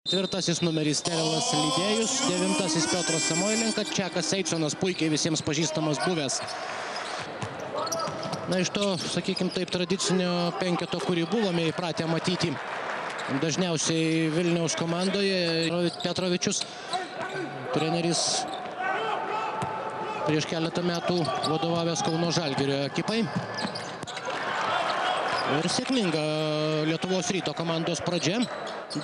Ketvirtasis numeris Terelas Lydėjus, devintasis Piotras Samoilenka, Čekas Eičonas, puikiai visiems pažįstamas buvęs. Na, iš to, sakykime taip, tradicinio penketo, kurį buvome įpratę matyti dažniausiai Vilniaus komandoje. Petrovičius, treneris prieš keletą metų vadovavęs Kauno Žalgirio ekipai. Ir sėkminga Lietuvos Ryto komandos pradžia.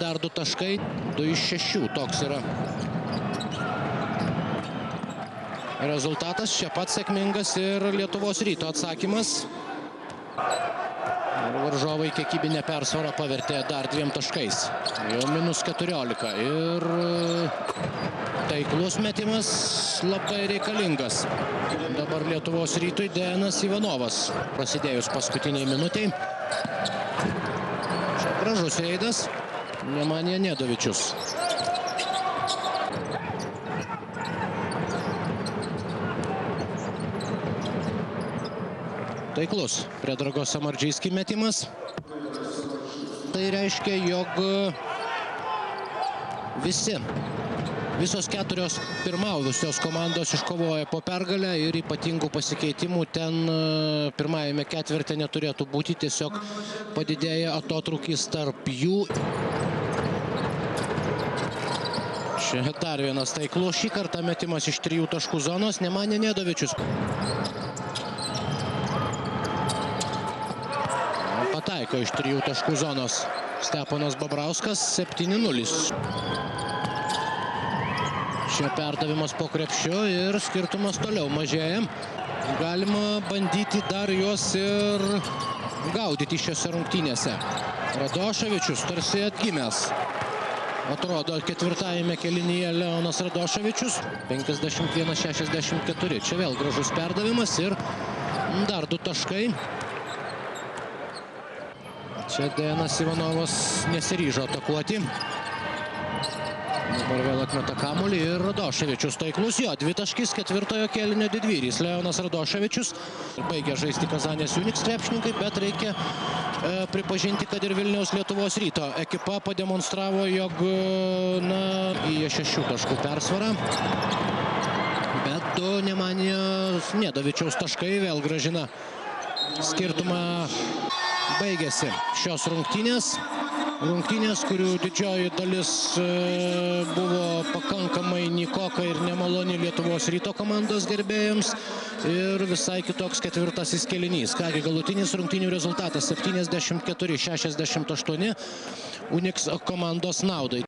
Dar 2 taškai, 2 iš 6, toks yra rezultatas. Čia pat sėkmingas ir Lietuvos Ryto atsakymas. Varžovai kiekybinę persvarą pavertė dar 2 taškais. Jau minus 14. Ir taiklus metimas labai reikalingas. Dabar Lietuvos Rytui Dejanas Ivanovas, prasidėjus paskutiniai minutiai. Čia gražus reidas. Nemanija Nedovičius. Taiklus Predragos Samardžijski metimas. Tai reiškia, jog visos 4 pirmaujusios komandos iškovoja po pergalę ir ypatingų pasikeitimų ten pirmajame ketvirte neturėtų būti, tiesiog padidėja atotrūkis tarp jų. Čia dar vienas taiklus, šį kartą metimas iš 3 taškų zonos, Nemanija Nedovičius. Pataiko iš 3 taškų zonos Steponas Babrauskas, 7-0. Čia perdavimas po krepšiu ir skirtumas toliau mažėja. Galima bandyti dar juos ir gaudyti šiose rungtynėse. Radoševičius tarsi atgimęs. Atrodo, ketvirtajame kėlinyje Leonas Radoševičius. 51-64. Čia vėl gražus perdavimas ir dar 2 taškai. Čia Dejanas Ivanovas nesiryžo atakuoti. Dabar vėl atmeta kamuolį ir Radoševičius taiklus. Jo, 2 taškis ketvirtojo kėlinio didvyris Leonas Radoševičius. Baigia žaisti Kazanės Uniks krepšininkai, bet reikia pripažinti, kad ir Vilniaus Lietuvos Ryto ekipa pademonstravo, jog įjė 6 taškų persvarą. Bet 2 Nemanijos Nedovičiaus taškai vėl grąžina skirtumą. Baigėsi šios rungtynės. Rungtynės, kurių didžioji dalis buvo pakankamai nykoka ir nemaloni Lietuvos Ryto komandos gerbėjams. Ir visai kitoks ketvirtasis kėlinys. Kągi, galutinis rungtynių rezultatas 74-68 Uniks komandos naudai.